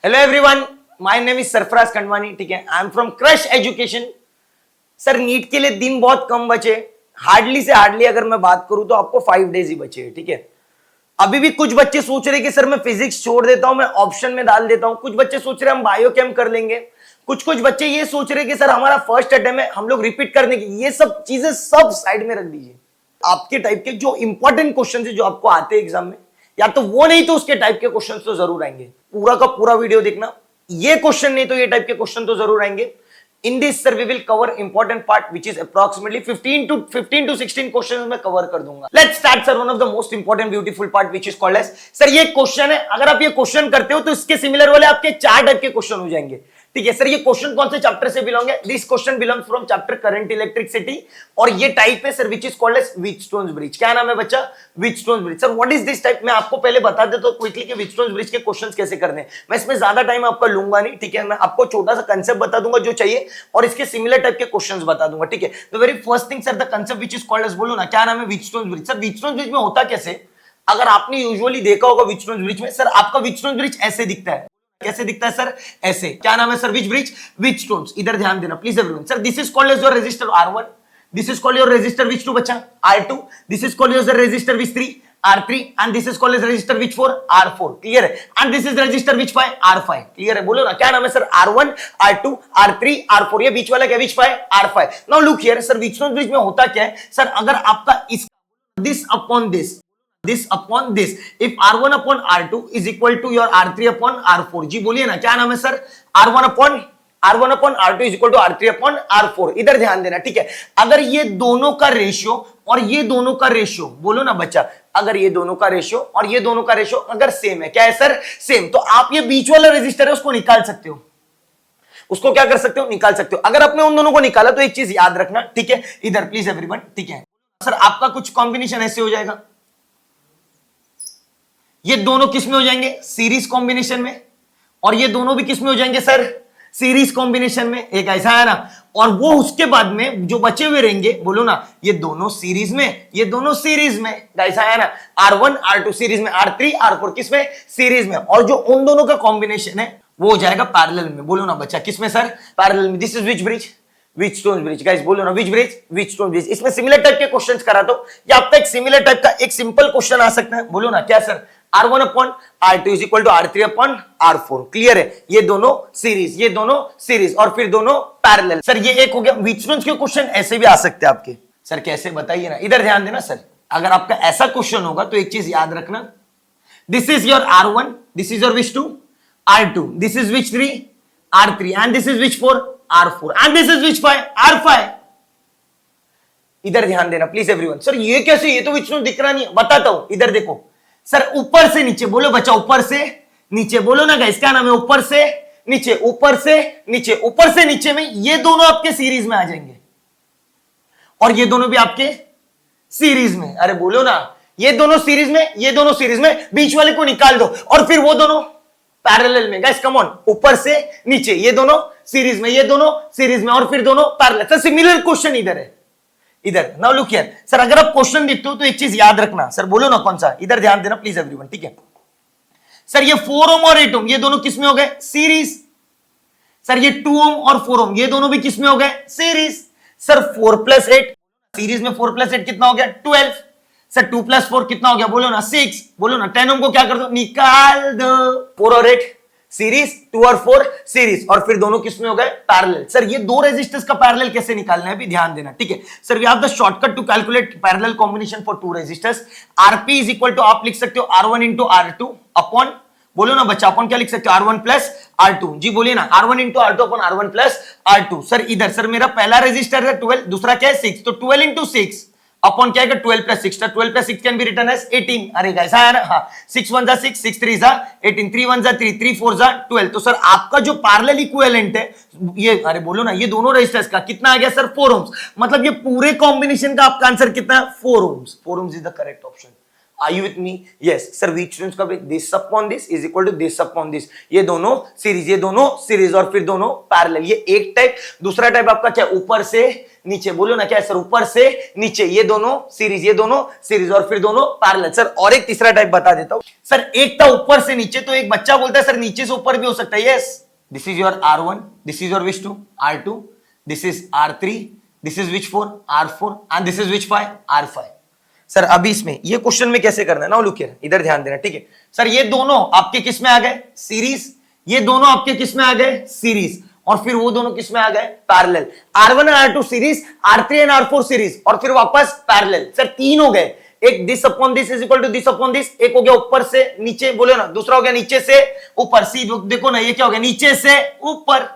Hello everyone, my name is Sarfaraz Khandwani. ठीक है, I am from Crush Education. Sir NEET के लिए दिन बहुत कम बचे, हार्डली से हार्डली अगर मैं बात करूं तो आपको 5 डेज ही बचे। ठीक है, अभी भी कुछ बच्चे सोच रहे कि सर मैं फिजिक्स छोड़ देता हूं, मैं ऑप्शन में डाल देता हूं। कुछ बच्चे सोच रहे हम बायोकेम कर लेंगे। कुछ बच्चे ये सोच रहे कि सर हमारा फर्स्ट अटेम्प्ट है, हम लोग रिपीट करने की। ये सब चीजें सब साइड में रख दीजिए। आपके टाइप के जो इंपॉर्टेंट क्वेश्चन है जो आपको आते हैं एग्जाम में, या तो वो नहीं तो उसके टाइप के क्वेश्चन तो जरूर आएंगे। पूरा का पूरा वीडियो देखना। ये क्वेश्चन नहीं तो ये टाइप के क्वेश्चन तो जरूर आएंगे। In this sir we will cover important part which is approximately 15 to 16 question में कवर कर दूंगा। Let's start sir. One of the most important beautiful part which is called as, sir ये question है, अगर आप ये क्वेश्चन करते हो तो इसके सिमिलर वाले आपके 4 टाइप के क्वेश्चन हो जाएंगे। ठीक है सर, ये क्वेश्चन कौन से चैप्टर से बिलोंग है? This question belongs from chapter current electricity. और ये टाइप है sir which is called as Wheatstone's bridge. क्या नाम है बच्चा? Wheatstone's bridge. Sir what is this type? मैं आपको पहले बता देता हूं क्विकली कि व्हीटस्टोन्स ब्रिज के क्वेश्चंस कैसे करने हैं। मैं इसमें ज्यादा टाइम आपका लूंगा नहीं। ठीक है, मैं आपको छोटा सा कंसेप्ट बता दूंगा जो चाहिए, और इसके सिमिलर टाइप के क्वेश्चंस बता दूंगा। ठीक है, तो very first thing sir, the concept which is called as, बोलो ना क्या नाम है? Wheatstone's bridge. Sir Wheatstone's bridge में होता कैसे? अगर आपने यूजुअली देखा होगा व्हीटस्टोन्स ब्रिज में, सर आपका व्हीटस्टोन्स ब्रिज ऐसे दिखता है। कैसे दिखता है सर? ऐसे। क्या नाम है सर? विच ब्रिज? व्हीटस्टोन्स। इधर ध्यान देना please everyone. Sir this is called as your resistor R1, this is called your resistor which 2 बच्चा? R2, this is called your resistor which 3 R3, and this is called as resistor which 4 R4। Clear है? And this is resistor which 5 R5। Clear है? बोलो ना क्या नाम है sir? R1, R2, R3, R4। ये बीच वाला क्या? Which 5 R5। Now look here sir, Wheatstone's bridge में होता क्या है सर? अगर आपका इस this upon this upon this, if R1 upon R2 is equal to your R3 upon R4। जी बोलिए ना क्या नाम है sir? R1 upon R2 is equal to R3 upon R4। इधर ध्यान देना। ठीक है, अगर ये दोनों का रेशियो और ये दोनों का रेशियो, बोलो ना बच्चा, अगर ये दोनों का रेशियो और ये दोनों का रेशियो अगर सेम है, क्या है सर? सेम, तो आप ये बीच वाला रेजिस्टर है उसको निकाल सकते हो। उसको क्या कर सकते हो? निकाल सकते हो। अगर आपने उन दोनों को निकाला तो एक चीज याद रखना। ठीक है, इधर प्लीज एवरीवन। ठीक है सर, आपका कुछ कॉम्बिनेशन ऐसे हो जाएगा, ये दोनों किस में हो जाएंगे? सीरीज कॉम्बिनेशन में। और ये दोनों भी किस में हो जाएंगे सर? सीरीज कॉम्बिनेशन में। एक ऐसा है ना, और वो उसके बाद में जो बचे हुए रहेंगे, बोलो ना, ये दोनों सीरीज में, ये दोनों सीरीज में। ऐसा है ना, R1 R2 सीरीज में, R3 R4 किस में? सीरीज में। और जो उन दोनों का कॉम्बिनेशन है वो हो जाएगा पैरेलल में। बोलो ना बच्चा, किस में सर? पैरेलल में। This is which bridge? Wheatstone's bridge. Guys बोलो ना, विच ब्रिज? Wheatstone's bridge. इसमें सिमिलर टाइप के क्वेश्चंस करा दो, या आपका एक सिमिलर टाइप का एक सिंपल क्वेश्चन आ सकता है। बोलो ना क्या sir? R1 upon R2 is equal to R3 upon R4। Clear है? ये दोनों सीरीज, ये दोनों सीरीज, और फिर दोनों पैरेलल। सर ये एक हो गया। व्हीटस्टोन्स के क्वेश्चन ऐसे भी आ सकते हैं आपके। सर कैसे बताइए ना, इधर ध्यान देना सर। अगर आपका ऐसा क्वेश्चन होगा तो एक चीज याद रखना, this is your R1, this is your which 2 R2, this is which 3 R3, and this is which 4 R4, and this is which 5 R5। इधर ध्यान देना प्लीज एवरीवन। सर ये कैसे? ये तो व्हीटस्टोन्स दिख रहा नहीं है। बताता हूं, इधर देखो सर, ऊपर से नीचे। बोलो बच्चा, ऊपर से नीचे। बोलो ना गाइस, क्या नाम है? ऊपर से नीचे, ऊपर से नीचे, ऊपर से नीचे में ये दोनों आपके सीरीज में आ जाएंगे, और ये दोनों भी आपके सीरीज में। अरे बोलो ना, ये दोनों सीरीज में, ये दोनों सीरीज में, बीच वाले को निकाल दो, और फिर वो दोनों पैरेलल में। गाइस कम ऑन, ऊपर से नीचे, ये दोनों सीरीज में, ये दोनों सीरीज में, और फिर दोनों पैरेलल। सर सिमिलर क्वेश्चन इधर है, इधर। नाउ लुक हियर सर, अगर आप क्वेश्चन देखते हो तो एक चीज याद रखना। सर बोलो ना कौन सा? इधर ध्यान देना प्लीज एवरीवन। ठीक है सर, ये 4 ओम और 8 ओम ये दोनों किस में हो गए? सीरीज। सर ये 2 ओम और 4 ओम ये दोनों भी किस में हो गए? सीरीज। सर 4 + 8 सीरीज में, 4 + 8 कितना हो गया? 12। सर 2 + 4 कितना हो गया? बोलो ना 6। बोलो ना 10 ओम को क्या कर दो? निकाल दो। 4 और 8 सीरीज, 2 और 4 सीरीज, और फिर दोनों किसमें हो गए? पैरेलल। सर ये दो रेजिस्टर्स का पैरेलल कैसे निकालना है भी ध्यान देना। ठीक है sir, we have the shortcut to calculate parallel combination for 2 resistors. RP is equal to, आप लिख सकते हो R1 इंटू R2 अपॉन, बोलो ना बच्चा, अपॉन क्या लिख सकते हो? R1 plus R2। जी बोलिए ना, R1 into R2 upon R1 plus R2। Sir इधर सर मेरा पहला रेजिस्टर है 12, दूसरा क्या है 6, तो 12 इंटू 6 अपॉन क्या है? 12 + 6। 12 + 6 कैन बी रिटन एज 18। अरे गाइस है ना, हाँ, 6 * 1 = 6, 6 × 3 = 18, 3 × 1 = 3, 3 × 4 = 12। तो सर आपका जो पैरेलल इक्विवेलेंट है ये, अरे बोलो ना, ये दोनों रेजिस्टर्स का कितना आ गया सर? 4 ओम्स। मतलब ये पूरे कॉम्बिनेशन का आपका आंसर कितना है? 4 ohms. 4 ohms is the correct option. Are you with me? Yes, sir. Which terms का this upon this is equal to this upon this. ये दोनों सीरीज और फिर दोनों पैरेलल. ये एक टाइप. दूसरा टाइप आपका क्या? ऊपर से नीचे. बोलो ना क्या है सर? ऊपर से नीचे. ये दोनों सीरीज और फिर दोनों पैरेलल. सर और एक तीसरा टाइप बता देता हूं. सर एक था ऊपर से नीचे, तो एक बच्चा बोलता है सर नीचे से ऊपर भी हो सकता है. Yes, this is your R1, this is your which 2? R2, this is R3, this is which 4? R4 and this is which 5? R5. Sir अभी इसमें ये क्वेश्चन में कैसे करना है ना, लुक हियर, इधर ध्यान देना. ठीक है सर, ये दोनों आपके किस में आ गए? सीरीज. ये दोनों आपके किस में आ गए? सीरीज. और फिर वो दोनों किस में आ गए? Parallel. R1 and R2 series, R3 and R4 series और फिर वापस पैरेलल. सर तीन हो गए. एक this upon this is equal to this upon this. एक हो गया ऊपर से नीचे, बोले ना. दूसरा हो गया नीचे से ऊपर. सी देखो ना, ये क्या हो गया? नीचे से ऊपर.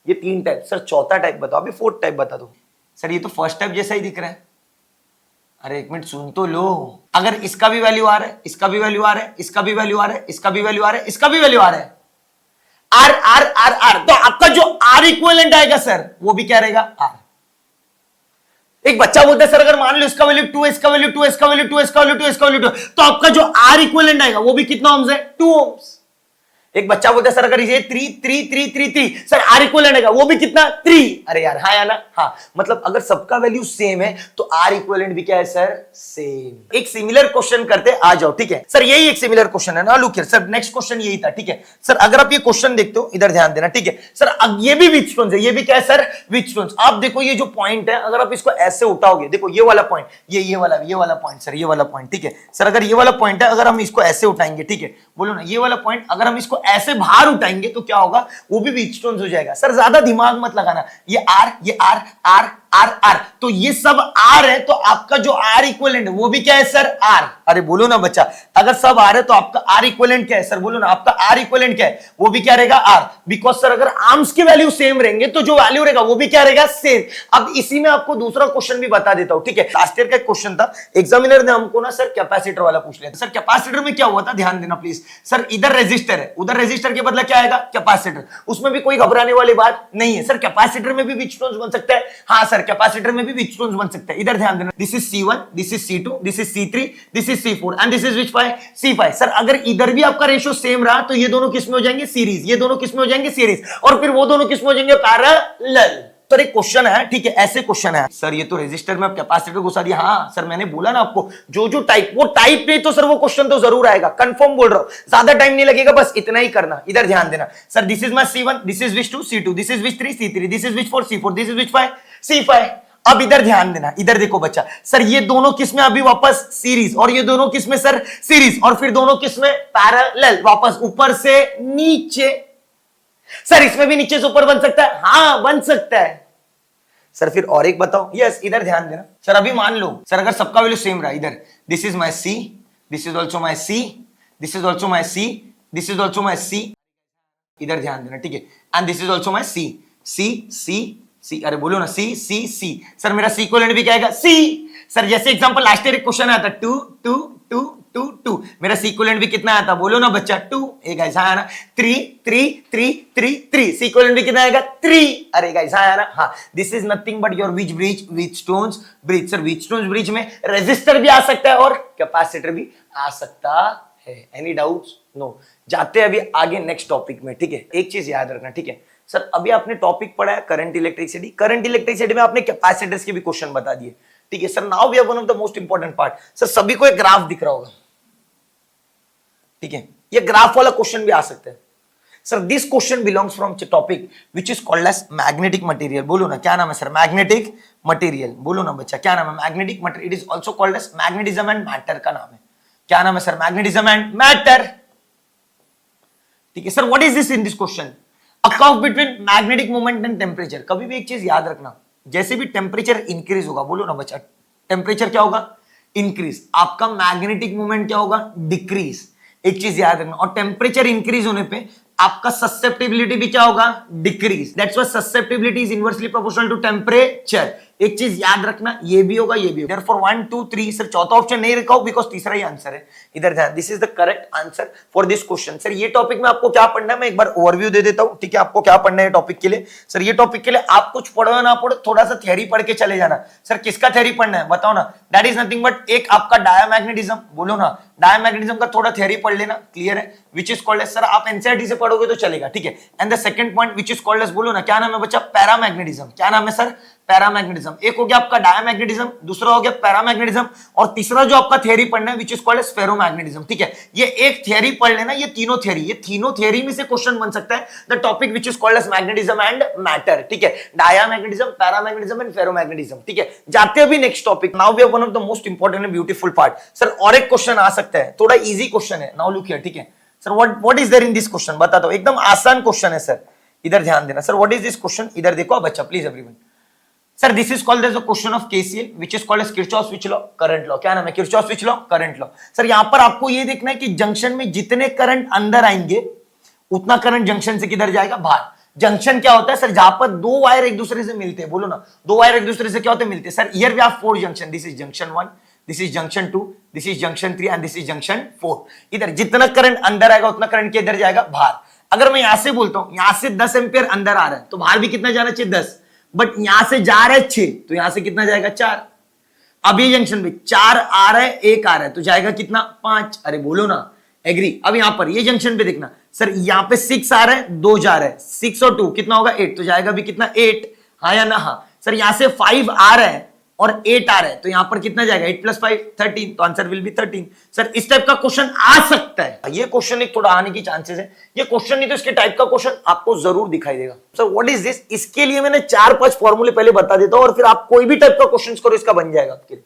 ये तीन टाइप. सर चौथा टाइप बताओ, अभी फोर्थ टाइप बता दो. सर ये तो फर्स्ट टाइप जैसा ही दिख रहा है. अरे एक मिनट सुन तो लो. अगर इसका भी वैल्यू आ रहा है, इसका भी वैल्यू आ रहा है, इसका भी वैल्यू आ रहा है, इसका भी वैल्यू आ रहा है, इसका भी वैल्यू आ रहा है, आर आर आर आर, तो आपका जो आर इक्विवेलेंट आएगा सर, वो भी क्या रहेगा? आर. एक बच्चा बोलता है सर अगर मान लो इसका वैल्यू 2 है, इसका वैल्यू 2 है, इसका वैल्यू 2 है, इसका वैल्यू 2 है, इसका वैल्यू 2, तो आपका जो आर इक्विवेलेंट आएगा वो भी कितना ओम्स है? 2 ओम्स. एक बच्चा बोलता है सर अगर ये 3 सर आर इक्विवेलेंट आएगा वो भी कितना? 3. अरे यार हाँ या ना? हाँ. मतलब अगर सबका वैल्यू सेम है तो आर इक्विवेलेंट भी क्या है सर? सेम. एक सिमिलर क्वेश्चन करते आ जाओ. ठीक है सर, यही एक सिमिलर क्वेश्चन है ना. Look here sir, next question यही था. ठीक है सर, अगर आप ये क्वेश्चन देखते हो, इधर ध्यान देना. ठीक है सर, अब ये भी व्हीटस्टोन्स है. ये भी क्या है सर? व्हीटस्टोन्स. आप देखो ये जो पॉइंट है, अगर आप इसको ऐसे उठाओगे, देखो ये वाला पॉइंट, ये वाला पॉइंट सर, ये वाला पॉइंट. ठीक है सर, अगर ये वाला पॉइंट है, अगर हम इसको ऐसे उठाएंगे, ठीक है बोलो ना, ये वाला पॉइंट अगर हम इसको ऐसे बाहर उठाएंगे तो क्या होगा? वो भी व्हीटस्टोन्स हो जाएगा. सर ज्यादा दिमाग मत लगाना. ये आर, ये आर आर आर आर, तो ये सब आर है, तो आपका जो आर इक्विवेलेंट है वो भी क्या है सर? आर. अरे बोलो ना बच्चा, अगर सब आर है तो आपका आर इक्विवेलेंट क्या है सर? बोलो ना, आपका आर इक्विवेलेंट क्या है? वो भी क्या रहेगा? आर. बिकॉज सर अगर आर्म्स की वैल्यू सेम रहेंगे तो जो वैल्यू रहेगा वो भी क्या रहेगा? सेम. अब इसी में आपको दूसरा क्वेश्चन भी बता देता हूं. ठीक है, लास्ट ईयर का क्वेश्चन था, एग्जामिनर ने हमको ना सर कैपेसिटर वाला पूछ लिया. सर कैपेसिटर में क्या हुआ था, ध्यान देना प्लीज. सर इधर रेजिस्टर है, उधर रेजिस्टर के बदला क्या आएगा? कैपेसिटर. उसमें भी कोई घबराने वाली बात नहीं है. सर कैपेसिटर में भी व्हीटस्टोन्स बन सकता है. हाँ सर, कैपेसिटर में भी व्हीटस्टोन्स बन सकता है. इधर ध्यान देना. This is C1, this is C2, this is C3, this is C4 and this is which 5? C5. Sir अगर इधर भी आपका रेशियो सेम रहा तो ये दोनों किस में हो जाएंगे? सीरीज. ये दोनों किस में हो जाएंगे? सीरीज. और फिर वो दोनों किस में हो जाएंगे? पैरेलल. सर एक क्वेश्चन है, ठीक है, ऐसे क्वेश्चन है सर, ये तो रेजिस्टर में कैपेसिटर घुसा दिया. हाँ सर, मैंने बोला ना आपको, जो टाइप, वो टाइप नहीं तो सर वो क्वेश्चन तो जरूर आएगा. कंफर्म बोल रहा हूं, ज्यादा टाइम नहीं लगेगा, बस इतना ही करना. इधर ध्यान देना. Sir this is my C1, this is which 2? C2, this is which 3? C3, this is which 4? C4, this is which 5? C5. अब इधर ध्यान देना. इधर देखो बच्चा, सर ये दोनों किस में? अभी वापस सीरीज. और ये दोनों किस में सर? सीरीज. और फिर दोनों किस में? पैरेलल. वापस ऊपर से नीचे. सर इसमें भी नीचे से ऊपर बन सकता है? हाँ बन सकता है. सर फिर और एक बताओ. यस, इधर ध्यान देना. सर अभी मान लो सर अगर सबका वैल्यू सेम रहा, इधर this is my C, this is also my C, this is also my C, this is also my C. इधर ध्यान देना. ठीक है, and this is also my C, C C C. अरे बोलो ना, C C C. सर मेरा C equivalent भी क्या आएगा? C. सर जैसे एग्जांपल लास्ट ईयर एक क्वेश्चन आया था 2 2 2 2 2, मेरा C इक्विवेलेंट भी कितना आया था? बोलो ना बच्चा, 2. एक ऐसा आया ना, 3 3 3 3 3. C इक्विवेलेंट भी कितना आएगा? 3. अरे ऐसा आया ना. हाँ, this is nothing but your which bridge? Wheatstone's bridge. Sir Wheatstone's bridge में रेजिस्टर भी आ सकता है और कैपेसिटर भी आ सकता है. Any doubts? नो. जाते हैं अभी आगे नेक्स्ट टॉपिक में. ठीक है, एक चीज याद रखना. ठीक है सर, अभी आपने टॉपिक पढ़ा है करंट इलेक्ट्रिसिटी. करंट इलेक्ट्रिसिटी में आपने कैपेसिटर्स के भी क्वेश्चन बता दिए. ठीक है sir, now we have one of the most important part. Sir सभी को एक ग्राफ दिख रहा होगा. ठीक है, ये ग्राफ वाला क्वेश्चन भी आ सकता है. Sir this question belongs from topic which is called as magnetic material. बोलो ना, क्या नाम है सर? Magnetic material. बोलो ना बच्चा, क्या नाम है? Magnetic material. It is also called as magnetism and matter का नाम है. क्या नाम है सर? Magnetism and matter. ठीक है sir, what is this in this question? A curve between magnetic moment and temperature. कभी भी एक चीज याद रखना, जैसे भी टेम्परेचर इंक्रीज होगा, बोलो ना बच्चा, टेम्परेचर क्या होगा? इंक्रीज. आपका मैग्नेटिक मोमेंट क्या होगा? डिक्रीज. एक चीज याद रखना. और टेम्परेचर इंक्रीज होने पे आपका ससेप्टिबिलिटी भी क्या होगा? Decrease. That's why susceptibility is inversely proportional to temperature. एक चीज याद रखना, ये भी होगा ये भी होगा। Therefore 1 2 3 सर चौथा ऑप्शन नहीं रखा हो बिकॉज तीसरा ही आंसर है। इधर ध्यान, this is the correct answer for this question. Sir ये टॉपिक में आपको क्या पढ़ना है मैं एक बार ओवरव्यू दे देता हूं, ठीक है। आपको क्या पढ़ना है टॉपिक के लिए? सर ये टॉपिक के लिए आप कुछ पढ़ो या ना पढ़ो, थोड़ा सा थ्योरी पढ़ के चले जाना। सर किसका थ्योरी पढ़ना है बताओ ना? दैट इज नथिंग बट एक आपका डायमैग्नेटिज्म, बोलो ना, डायमैग्नेटिज्म का थोड़ा थ्योरी पढ़ लेना, क्लियर है, which is called as, sir आप एनसीईआरटी से पढ़ोगे तो चलेगा, ठीक है। And the second point which is called as, बोलो ना क्या नाम है बच्चा? पैरामैग्नेटिज्म। क्या नाम है सर? पैरामैग्नेटिज्म। एक हो गया आपका डायमैग्नेटिज्म, दूसरा हो गया पैरामैग्नेटिज्म, और तीसरा जो आपका थ्योरी पढ़ना है which is called as ferromagnetism, ठीक है। ये एक थ्योरी पढ़ लेना, ये तीनों थ्योरी में से क्वेश्चन बन सकता है। The topic which is called as magnetism and matter, ठीक है। डायमैग्नेटिज्म, पैरामैग्नेटिज्म एंड फेरोमैग्नेटिज्म, ठीक है। जाते हैं अभी next topic. Now we have one of the most important and beautiful part. Sir और एक क्वेश्चन आ सकता है, थोड़ा इजी क्वेश्चन है। नाउ लुक हियर, ठीक है। Sir what is there in this question, बताता हूं, एकदम आसान क्वेश्चन है सर, इधर ध्यान देना। Sir what is this question, इधर देखो बच्चा please everyone. Sir this is called as a question of KCL which is called as Kirchhoff's law, current law. क्या नाम है? Kirchhoff's law, current law. Sir यहां पर आपको ये देखना है कि जंक्शन में जितने करंट अंदर आएंगे उतना करंट जंक्शन से किधर जाएगा? बाहर। जंक्शन क्या होता है सर? जहां पर दो वायर एक दूसरे से मिलते हैं, बोलो ना, दो वायर एक दूसरे से क्या होते हैं? मिलते हैं। Sir here we have 4 junction, this is junction 1, this is junction 2, this is junction 3 and this is junction 4। इधर जितना करंट अंदर आएगा उतना करंट के इधर जाएगा? बाहर। अगर मैं यहां से बोलता हूं यहां से 10 एम्पियर अंदर आ रहा है तो बाहर भी कितना जाना चाहिए? 10। बट यहां से जा रहा है 6 तो यहां से कितना जाएगा? 4। अब ये जंक्शन में 4 आ रहा है, 1 आ रहा है तो जाएगा कितना? 5। अरे बोलो ना, एग्री। अब यहां पर ये जंक्शन पे देखना, सर यहां पे 6 आ रहा है, 2 जा रहा है, 6 और 2 कितना होगा? 8, तो जाएगा भी कितना? 8। हाँ या ना? हाँ। सर यहां से 5 आ रहा है और 8 आ रहा है तो यहां पर कितना जाएगा? 8 + 5 13, तो आंसर विल बी 13। सर इस टाइप का क्वेश्चन आ सकता है, ये क्वेश्चन एक थोड़ा आने की चांसेस है। ये क्वेश्चन नहीं तो इसके टाइप का क्वेश्चन आपको जरूर दिखाई देगा। Sir what is this? इसके लिए मैंने 4-5 फॉर्मूले पहले बता देता हूं और फिर आप कोई भी टाइप का क्वेश्चन करो इसका बन जाएगा आपके लिए।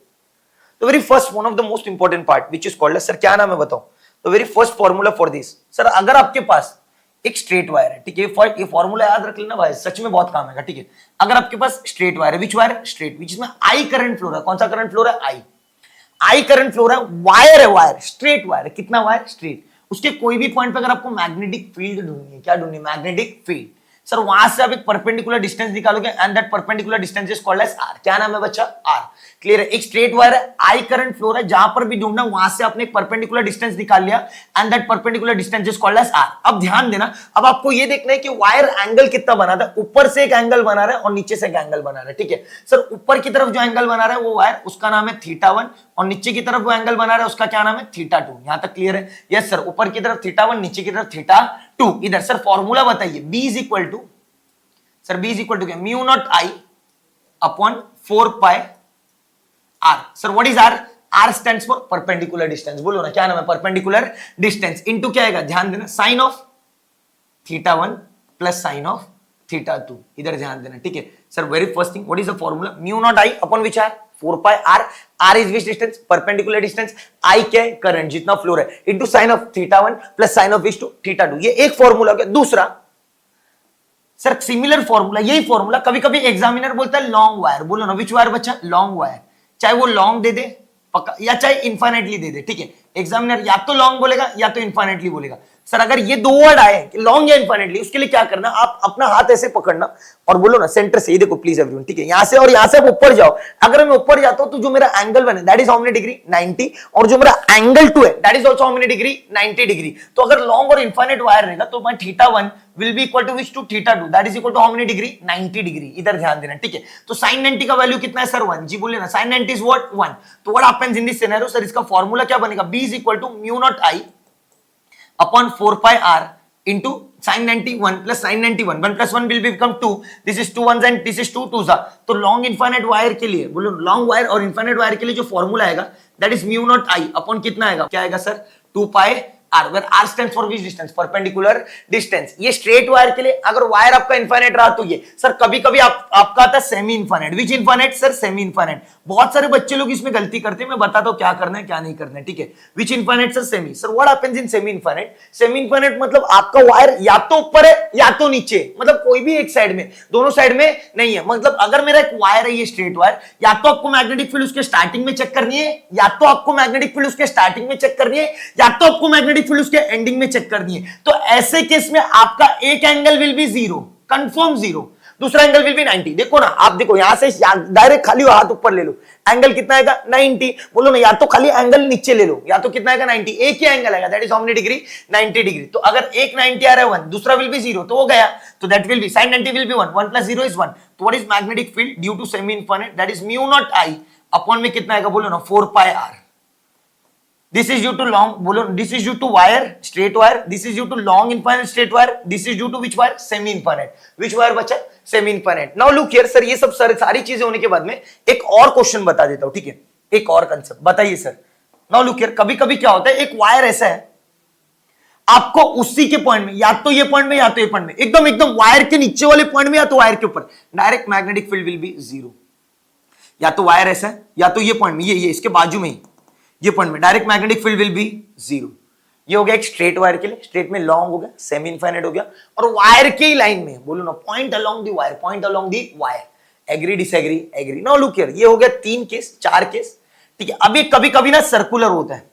तो very first one of the most important part which is called, sir क्या नाम है बताओ? तो very first formula for this, sir अगर आपके पास एक स्ट्रेट वायर है, ठीक है, ये फॉर्मूला याद रख लेना भाई, सच में बहुत काम आएगा, ठीक है। अगर आपके पास स्ट्रेट वायर है, विच वायर? स्ट्रेट, विच में आई करंट फ्लो है। कौन सा करंट फ्लो है? आई करंट फ्लो है। वायर है, वायर स्ट्रेट वायर है। कितना वायर? स्ट्रेट। उसके कोई भी पॉइंट पे अगर आपको मैग्नेटिक फील्ड ढूंढनी है, क्या ढूंढनी है? Magnetic field. सर वहां से आप एक परपेंडिकुलर डिस्टेंस निकालोगे and that perpendicular distance is called as R. क्या नाम है बच्चा? आर। क्लियर है? एक स्ट्रेट वायर है, आई करंट फ्लो है, जहां पर भी ढूंढना वहां से आपने एक परपेंडिकुलर डिस्टेंस निकाल लिया and that perpendicular distance is called as R. अब ध्यान देना, अब आपको ये देखना है कि वायर एंगल कितना बना था। ऊपर से एक एंगल बना रहा है और नीचे से एक एंगल बना रहा है, ठीक है। सर ऊपर की तरफ जो एंगल बना रहा है वो वायर, उसका नाम है θ1, और नीचे की तरफ वो एंगल बना रहा है उसका क्या नाम है? θ2। यहां तक क्लियर है? यस सर, ऊपर की तरफ θ1, नीचे की तरफ θ2। इधर सर फॉर्मूला बताइए, B is equal to, sir B is equal to क्या? Mu naught I upon 4 pi R। Sir what is R? R stands for perpendicular distance. बोलो ना क्या नाम है? परपेंडिकुलर डिस्टेंस इनटू क्या आएगा? ध्यान देना, sine of θ1 plus sine of θ2। इधर ध्यान देना, ठीक है। Sir very first thing, what is the formula? Mu naught I upon which R? 4 pi R। R is which distance? Perpendicular distance. I क्या है? करंट, जितना फ्लो है, into sine of θ1 plus sine of θ2। ये एक formula हो गया। दूसरा sir similar formula, यही फॉर्मूला कभी कभी एग्जामिनर बोलता है लॉन्ग वायर। बोलो ना विच वायर बच्चा? Long wire. चाहे वो लॉन्ग दे दे पक्का, या चाहे इनफाइनाइटली दे दे, ठीक है। एग्जामिनर या तो लॉन्ग बोलेगा या तो इनफाइनाइटली बोलेगा। सर अगर ये दो वर्ड आए लॉन्ग या इनफाइनाइटली, उसके लिए क्या करना? आप अपना हाथ ऐसे पकड़ना और बोलो ना सेंटर से, ये देखो प्लीज एवरीवन, ठीक है, यहां से और यहां से आप ऊपर जाओ। अगर मैं ऊपर जाता हूं तो जो मेरा एंगल बने that is how many degree? 90। और जो मेरा एंगल 2 है that is also how many degree? 90 degree. तो अगर लॉन्ग और इनफाइनाइट वायर रहेगा तो मैं θ1 will be equal to which to θ2, that is equal to how many degree? 90 degree. इधर ध्यान देना, ठीक है। तो sin 90 का वैल्यू कितना है सर? 1। जी बोलिए ना, sin 90 is what? 1। तो what happens in this scenario? Sir इसका फॉर्मूला क्या बनेगा? B is equal to mu naught I upon 4 pi R into sin 91 plus sin 91, 1 plus 1 will become 2, this is 2 ones and this is 2 twos are। तो long infinite wire के लिए, बोलो long wire और infinite wire के लिए जो formula आएगा that is mu naught I upon कितना आएगा? क्या आएगा sir? 2 pi R, where R stands for which distance? Perpendicular distance। ये स्ट्रेट वायर के लिए, अगर वायर आपका इनफाइनाइट रहा तो ये सर कभी कभी आपका आता है सेमी इनफाइनाइट। विच इनफाइनाइट सर? Semi infinite. बहुत सारे बच्चे लोग इसमें गलती करते हैं, मैं बताता हूं क्या करना है क्या नहीं करना है, ठीक है। Which infinite sir? Semi. Sir what happens in semi infinite? Semi infinite मतलब आपका वायर या तो ऊपर है या तो नीचे, मतलब कोई भी एक साइड में, दोनों साइड में नहीं है। मतलब अगर मेरा एक वायर है ये स्ट्रेट वायर, या तो आपको मैग्नेटिक फील्ड उसके स्टार्टिंग में चेक करनी है, या तो आपको मैग्नेटिक फील्ड उसके स्टार्टिंग में चेक करनी है, या तो आपको मैग्नेटिक फील्ड उसके एंडिंग में चेक करनी है। तो ऐसे केस में आपका एक एंगल विल बी 0, कंफर्म 0। दूसरा एंगल विल बी 90। देखो ना, आप देखो यहां से डायरेक्ट खाली हाथ ऊपर ले लो, एंगल कितना आएगा 90। बोलो ना, या तो खाली एंगल नीचे ले लो, या तो कितना आएगा 90। एक ही एंगल आएगा, that is how many degree 90 degree. तो अगर एक 90 आ रहा है 1, दूसरा विल बी 0, तो हो गया। तो that will be sin 90 will be 1, 1 plus 0 is 1। तो what is magnetic field due to semi infinite, that is mu naught I upon में कितना आएगा, बोलो ना 4 pi r। This is due to long, बोलो, this is due to wire, straight wire, this is due to long infinite straight wire, this is due to which wire, semi infinite। which wire बचा, semi infinite। now look here sir, ये सब सारी चीजें होने के बाद में एक और क्वेश्चन बता देता हूं, ठीक है, एक और कंसेप्ट बताइए सर। now look here, कभी कभी क्या होता है, एक वायर ऐसा है, आपको उसी के पॉइंट में, या तो ये पॉइंट में या तो ये पॉइंट में, एकदम एकदम वायर के नीचे वाले पॉइंट में या तो वायर के ऊपर, direct magnetic field will be 0। या तो वायर ऐसा है, या तो ये पॉइंट में, ये इसके बाजू में ही ये पॉइंट में direct magnetic field will be 0। ये हो गया एक स्ट्रेट वायर के लिए, स्ट्रेट में लॉन्ग हो गया, सेमी इनफाइनाइट हो गया, और वायर के ही लाइन में, बोलो ना, point along the wire, point along the wire. Agree disagree, agree. Now look here, ये हो गया 3 केस, 4 केस, ठीक है। अभी कभी कभी ना सर्कुलर होता है,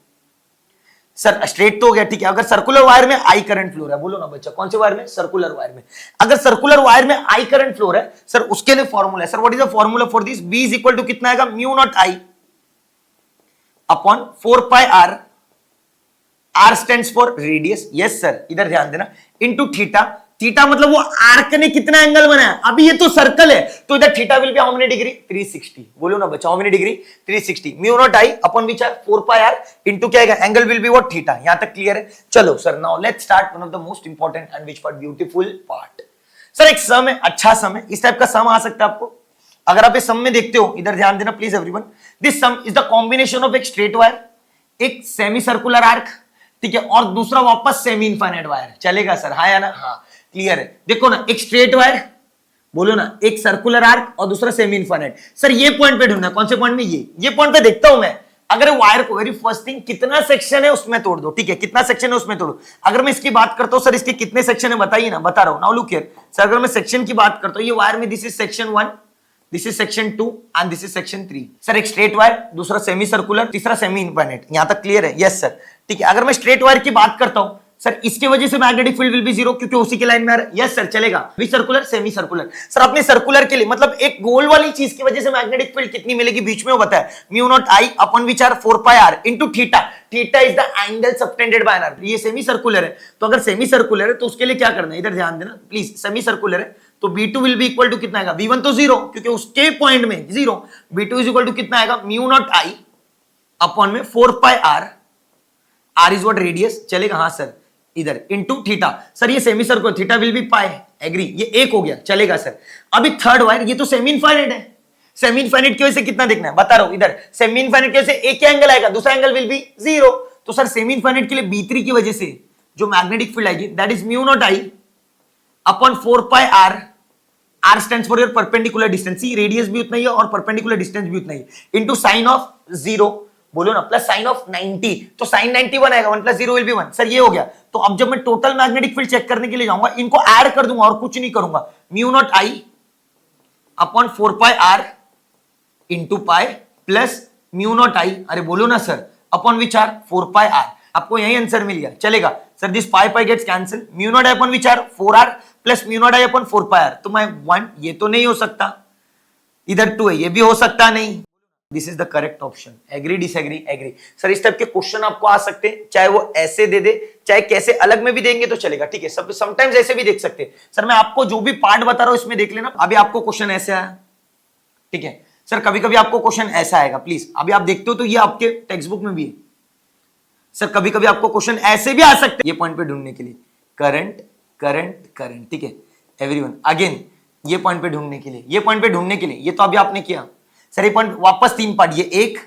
सर स्ट्रेट तो हो गया, ठीक है। अगर सर्कुलर वायर में आई करंट फ्लो है, बोलो ना बच्चा, कौन से वायर में, सर्कुलर वायर में। अगर सर्कुलर वायर में आई करंट फ्लो है सर, उसके लिए फॉर्मूला है sir, what is the formula for this, B is equal to कितना आएगा, mu naught I upon 4 pi r, r stands for radius, yes sir, इधर ध्यान देना, इनटू थीटा। थीटा मतलब वो आर्क ने कितना एंगल बनाया, अभी ये तो सर्कल है, तो इधर theta will be how many degree, 360। बोलो ना बच्चा, how many degree, 360। Mu naught I upon which are 4 pi r into क्या आएगा, angle will be what, theta. यहां तक क्लियर है। चलो sir, now let's start one of the most important and which part, beautiful part. Sir एक sum है, अच्छा सम है, इस टाइप का सम आ सकता है आपको। अगर आप इस सम में देखते हो, इधर ध्यान देना please everyone, this some is the combination of एक स्ट्रेट वायर, एक सेमी सर्कुलर आर्क, ठीक है, और दूसरा वापस सेमी इनफाइनाइट वायर। चलेगा सर, हाँ या ना, हाँ क्लियर है। देखो ना, एक स्ट्रेट वायर, बोलो ना, एक सर्कुलर आर्क और दूसरा सेमी इनफाइनाइट। सर ये पॉइंट पे ढूंढना, कौन से पॉइंट में, ये पॉइंट पे देखता हूं मैं। अगर वायर को, वेरी फर्स्ट थिंग, कितना सेक्शन है उसमें तोड़ दो, ठीक है, कितना सेक्शन है उसमें तोड़ो। अगर मैं इसकी बात करता हूं सर, इसके कितने सेक्शन है बताइए ना, बता रहा हूं। नाउ लुक हियर सर, अगर मैं सेक्शन की बात करता हूं, ये वायर में this is section 1, this is section 2 and this is section 3। Sir एक स्ट्रेट वायर, दूसरा सेमी सर्कुलर, तीसरा सेमी इनफाइनाइट। यहां तक क्लियर है, यस सर, ठीक है। अगर मैं स्ट्रेट वायर की बात करता हूं सर, इसकी वजह से मैग्नेटिक फील्ड विल बी 0, क्योंकि उसी के लाइन में आ रहा है, यस सर, चलेगा। भी सर्कुलर, सेमी सर्कुलर। सर अपने सर्कुलर के लिए, मतलब एक गोल वाली चीज की वजह से मैग्नेटिक फील्ड कितनी मिलेगी, बीच में वो बताया, mu naught I upon which are 4 pi r into theta. Theta is the angle subtended by an arc. ये सेमी सर्कुलर है, तो अगर सेमी सर्कुलर है तो उसके लिए क्या करना है, इधर ध्यान देना प्लीज। सेमी सर्कुलर है तो B2 will be equal to कितना आएगा, V1 तो 0, क्योंकि उसके पॉइंट में 0। B2 इज इक्वल टू कितना आएगा, म्यू नॉट आई अपॉन में 4 pi r, r is what radius, चलेगा, हाँ सर, इधर इनटू थीटा। सर ये semi circular, theta will be pi, agree, ये एक हो गया, चलेगा सर। अभी थर्ड वायर, ये तो सेमी इनफाइनाइट है, सेमी इनफाइनाइट की वजह से कितना देखना है, बता रहा हूं, इधर सेमी इनफाइनाइट की वजह से एक ही एंगल आएगा, दूसरा एंगल विल बी 0। तो सर सेमी इनफाइनाइट के लिए B3 की वजह से जो मैग्नेटिक फील्ड आएगी, that is mu naught I upon 4 pi r, r stands for your perpendicular distance, radius भी उतना ही है और परपेंडिकुलर डिस्टेंस भी उतना ही, इनटू साइन ऑफ 0, बोलो ना, प्लस साइन ऑफ 90, तो साइन 91 आएगा, 1 + 0 विल बी 1। सर ये हो गया। तो अब जब मैं टोटल मैग्नेटिक फील्ड चेक करने के लिए जाऊंगा, इनको ऐड कर दूंगा और कुछ नहीं करूंगा, mu naught I upon 4 pi r into pi plus mu naught I, अरे बोलो ना sir, upon which are 4 pi r। आपको यही आंसर मिल गया, चलेगा sir. This pi gets cancel, mu naught I upon which R 4r plus mu naught I upon 4 pi r। तो मैं 1, ये तो नहीं हो सकता, इधर 2 है, ये भी हो सकता नहीं। This is the correct option. Agree disagree, agree. Sir इस टाइप के क्वेश्चन आपको आ सकते हैं, चाहे वो ऐसे दे दे, चाहे कैसे अलग में भी देंगे तो चलेगा, ठीक है। सब समटाइम्स ऐसे भी देख सकते हैं। सर मैं आपको जो भी पार्ट बता रहा हूं इसमें देख लेना। अभी आपको क्वेश्चन ऐसे आया, ठीक है सर, कभी कभी आपको क्वेश्चन ऐसा आएगा, प्लीज अभी आप देखते हो तो ये आपके टेक्स्ट बुक में भी है। सर कभी कभी आपको क्वेश्चन ऐसे भी आ सकते हैं, ये पॉइंट पे ढूंढने के लिए, करंट करंट करंट, ठीक है एवरीवन। अगेन ये पॉइंट पे ढूंढने के लिए, ये पॉइंट पे ढूंढने के लिए, ये तो अभी आपने किया सर। ये पॉइंट वापस 3 पार्ट, ये 1,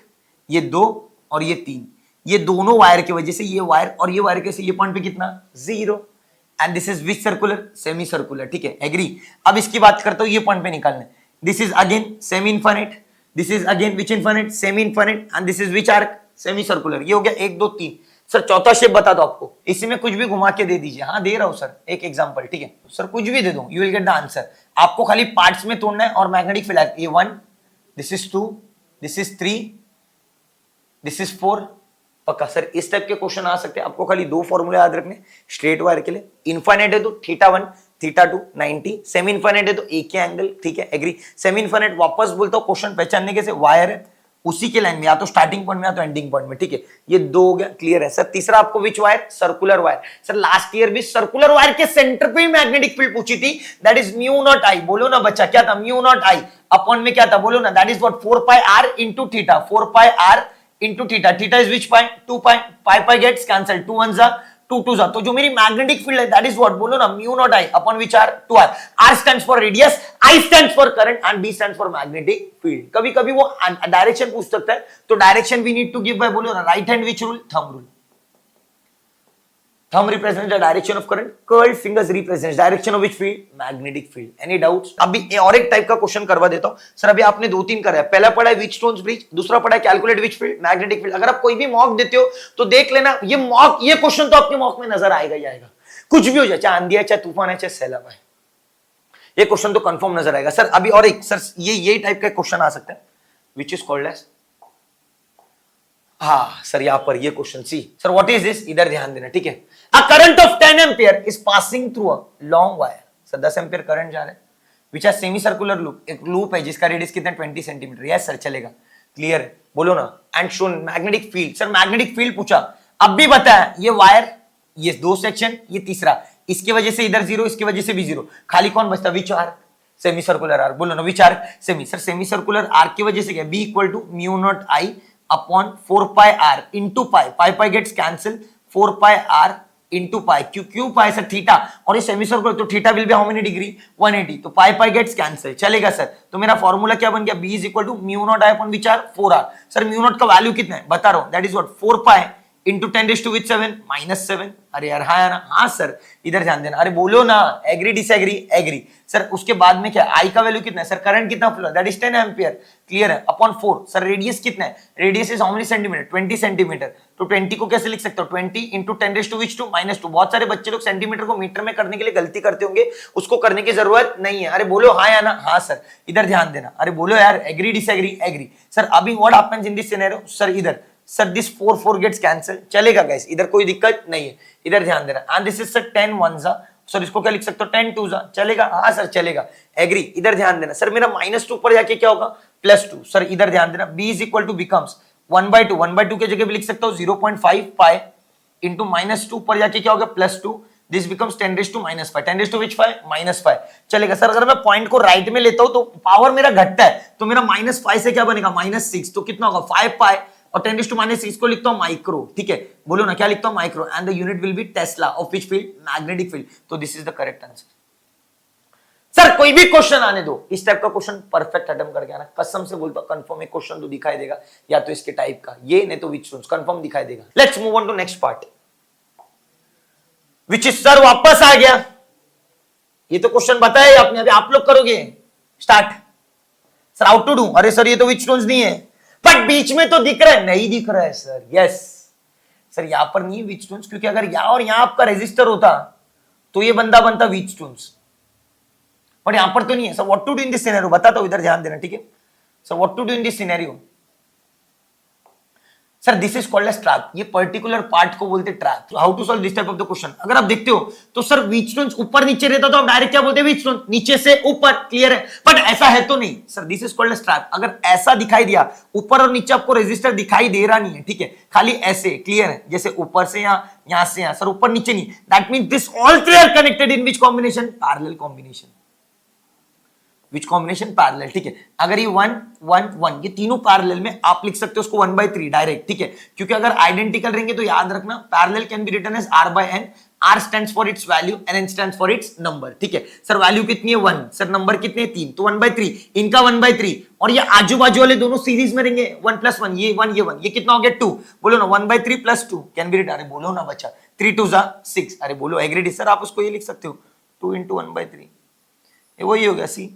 ये 2 और ये 3, ये दोनों वायर की वजह से, ये वायर और ये वायर की वजह से ये पॉइंट पे कितना 0। And this is which circular, semi circular, ठीक है एग्री। अब इसकी बात करता हूं, ये पॉइंट पे निकालना है। This is again semi infinite, this is again which infinite, semi infinite, and this is which arc, semi circular. ये हो गया 1 2 3। सर चौथा शेप बता दो आपको, इसी में कुछ भी घुमा के दे दीजिए। हाँ दे रहा हूं सर, एक एग्जांपल, ठीक है सर, कुछ भी दे दो, you will get the answer. आपको खाली पार्ट्स में तोड़ना है और मैग्नेटिक फील्ड है, ये 1, this is 2, this is 3, this is 4। पक्का सर इस टाइप के क्वेश्चन आ सकते हैं। आपको खाली 2 फॉर्मूले याद रखने स्ट्रेट वायर के लिए। इनफाइनाइट है तो theta 1 theta two 90, semi infinite है तो एक ही एंगल, ठीक है, एग्री। सेमी इनफाइनाइट वापस बोलता हूं क्वेश्चन पहचानने के से, वायर है उसी के लाइन में, या तो स्टार्टिंग पॉइंट में या तो एंडिंग पॉइंट में, ठीक है। ये दो हो गया, क्लियर है सर। तीसरा आपको which wire, circular wire. Sir last year भी सर्कुलर वायर के सेंटर पे ही मैग्नेटिक फील्ड पूछी थी, that is mu naught I. बोलो ना बच्चा, क्या था? म्यू नॉट आई अपॉन में क्या था? बोलो ना, that is what, 4 pi R into theta, 4 pi R into theta. Theta is which pi? 2 pi, pi pi gets cancel, 2 1 जा 2 2 जा। तो जो मेरी मैग्नेटिक फील्ड है दैट इज व्हाट, बोलो ना, mu naught I upon which are, 2 R. R stands for radius, I stands for current and B stands for magnetic field. कभी कभी वो डायरेक्शन पूछ सकता है, तो direction we need to give by, बोलो ना, right hand which rule? Thumb rule. Thumb represents the direction of current, curled fingers represents direction of which field? Magnetic field. Any doubts? अभी और एक टाइप का क्वेश्चन करवा देता हूं sir. अभी आपने दो तीन करा है, पहला पढ़ा है व्हीटस्टोन्स ब्रिज, दूसरा पढ़ा है calculate which field? Magnetic field. अगर आप कोई भी मॉक देते हो तो देख लेना, ये मॉक, ये क्वेश्चन तो आपके मॉक में नजर आएगा ही आएगा, कुछ भी हो जाए, चाहे आंधी है, चाहे तूफान है, चाहे सैलाब है, ये क्वेश्चन तो कंफर्म नजर आएगा सर। अभी और एक सर, ये टाइप का क्वेश्चन आ सकता है, विच इज कॉल्ड एज, हाँ सर यहां पर ये question see, sir what is this, इधर ध्यान देना, ठीक है। A current of 10 ampere is passing through a long wire. Sir 10 ampere current जा रहा है, which has semi circular loop, एक लूप है जिसका रेडियस कितना, 20 सेंटीमीटर। यस सर, चलेगा, क्लियर है, बोलो ना। And shown magnetic field, sir magnetic field पूछा, अब भी बताया, ये वायर, ये दो सेक्शन, ये तीसरा, इसकी वजह से इधर जीरो, इसकी वजह से भी जीरो, खाली कौन बचता? Which R, semi circular R. बोलो ना, which R, semi. Sir semi circular R की वजह से क्या, B equal to mu naught I upon 4 pi R into pi, pi pi gets cancel, 4 pi R into pi, क्यों pi sir? Theta, और ये semi circular तो theta will be how many degree? 180, तो pi pi gets cancel, चलेगा sir. तो मेरा formula क्या बन गया? B is equal to mu naught I upon which are, 4 R. Sir mu naught का वैल्यू कितना है बता रहा हूं, that is what, 4 pi into 10⁻⁷ -7। अरे यार हाँ ना, हाँ सर इधर ध्यान देना, अरे बोलो ना, एग्री डिसएग्री? Agree sir. उसके बाद में क्या, आई का वैल्यू कितना है सर? करंट कितना flow, that is 10 ampere, clear है, अपॉन 4। सर रेडियस कितना है? Radius is how many centimetre? 20 centimetre. तो 20 को कैसे लिख सकते हो? 20 इंटू 10⁻⁻²। बहुत सारे बच्चे लोग सेंटीमीटर को मीटर में करने के लिए गलती करते होंगे, उसको करने की जरूरत नहीं है। अरे बोलो हाँ या ना? हाँ सर, इधर ध्यान देना, अरे बोलो यार, एग्री डिसएग्री? Agree sir. अभी what happens in this scenario, sir इधर, सर दिस 4 गेट्स कैंसिल, चलेगा गाइस, इधर कोई दिक्कत नहीं है, इधर ध्यान देना। एंड दिस इज सर 10 1 जा, सर इसको क्या लिख सकते हो? 10 2 जा, चलेगा? हाँ सर चलेगा, एग्री। इधर ध्यान देना सर, मेरा -2 पर जाके क्या होगा? +2। सर इधर ध्यान देना, b is equal to becomes 1/2, 1/2 की जगह भी लिख सकता हूँ 0.5 पाई इंटू -2 पर जाके क्या होगा? +2, दिस बिकम्स 10⁻⁻5, 10⁻⁵ चलेगा सर। अगर मैं पॉइंट को राइट में लेता हूं तो पावर मेरा घटता है, तो मेरा -5 से क्या बनेगा? -6, तो कितना होगा? 5 पाई, और 10⁻⁻6 को लिखता हूं माइक्रो, ठीक है, बोलो ना क्या लिखता हूं? Micro. And the unit will be tesla of which field? Magnetic field. तो this is the correct answer. Sir कोई भी क्वेश्चन आने दो, इस टाइप का क्वेश्चन परफेक्ट अटेम्प्ट करके आना, कसम से बोलता हूं, कंफर्म एक क्वेश्चन तो दिखाई देगा, या तो इसके टाइप का ये, नहीं तो व्हीटस्टोन्स, कंफर्म दिखाई देगा। Let's move on to next part, which is, sir वापस आ गया, ये तो क्वेश्चन बताया आपने, अभी आप लोग करोगे start. Sir how to do, अरे सर ये तो व्हीटस्टोन्स नहीं है, बट बीच में तो दिख रहा है, नहीं दिख रहा है सर। यस सर, यहां पर नहीं व्हीटस्टोन्स, क्योंकि अगर यहां और यहां आपका रेजिस्टर होता तो ये बंदा बनता व्हीटस्टोन्स, बट यहां पर तो नहीं है। Sir what to do in this scenario, बताता हूं, इधर ध्यान देना, ठीक है sir. What to do in this scenario, sir this is called edge trap, ये पर्टिकुलर पार्ट को बोलते trap. How to solve this type of the question, अगर आप देखते हो तो सर व्हीटस्टोन्स ऊपर नीचे रहता तो आप डायरेक्ट क्या बोलते हैं? व्हीटस्टोन नीचे से ऊपर, क्लियर है, बट ऐसा है तो नहीं sir, this is called edge trap. अगर ऐसा दिखाई दिया, ऊपर और नीचे आपको रेजिस्टर दिखाई दे रहा नहीं है, ठीक है, खाली ऐसे, क्लियर है, जैसे ऊपर से यहां से यहां, सर ऊपर नीचे नहीं, that means this all three are connected in which combination? Parallel combination. Which combination? Parallel, ठीक है। अगर ये 1 1 1 ये तीनों पैरेलल में, आप लिख सकते हो उसको 1/3 डायरेक्ट, ठीक है, क्योंकि अगर आइडेंटिकल रहेंगे तो याद रखना parallel can be written as r/n, r stands for its value, n stands for its number, ठीक है। सर वैल्यू कितनी है? 1, सर नंबर कितने? 3, तो 1/3, इनका 1/3, और ये आजू बाजू वाले दोनों सीरीज में रहेंगे, 1 + 1, ये 1 ये 1, ये कितना हो गया? 2, बोलो ना, 1/3 + 2 कैन बी रिटन, अरे बोलो ना बच्चा, 3 2 जा 6, अरे बोलो एग्रीड सर, आप उसको ये लिख सकते हो 2 × 1/3, ये वही हो गया सी।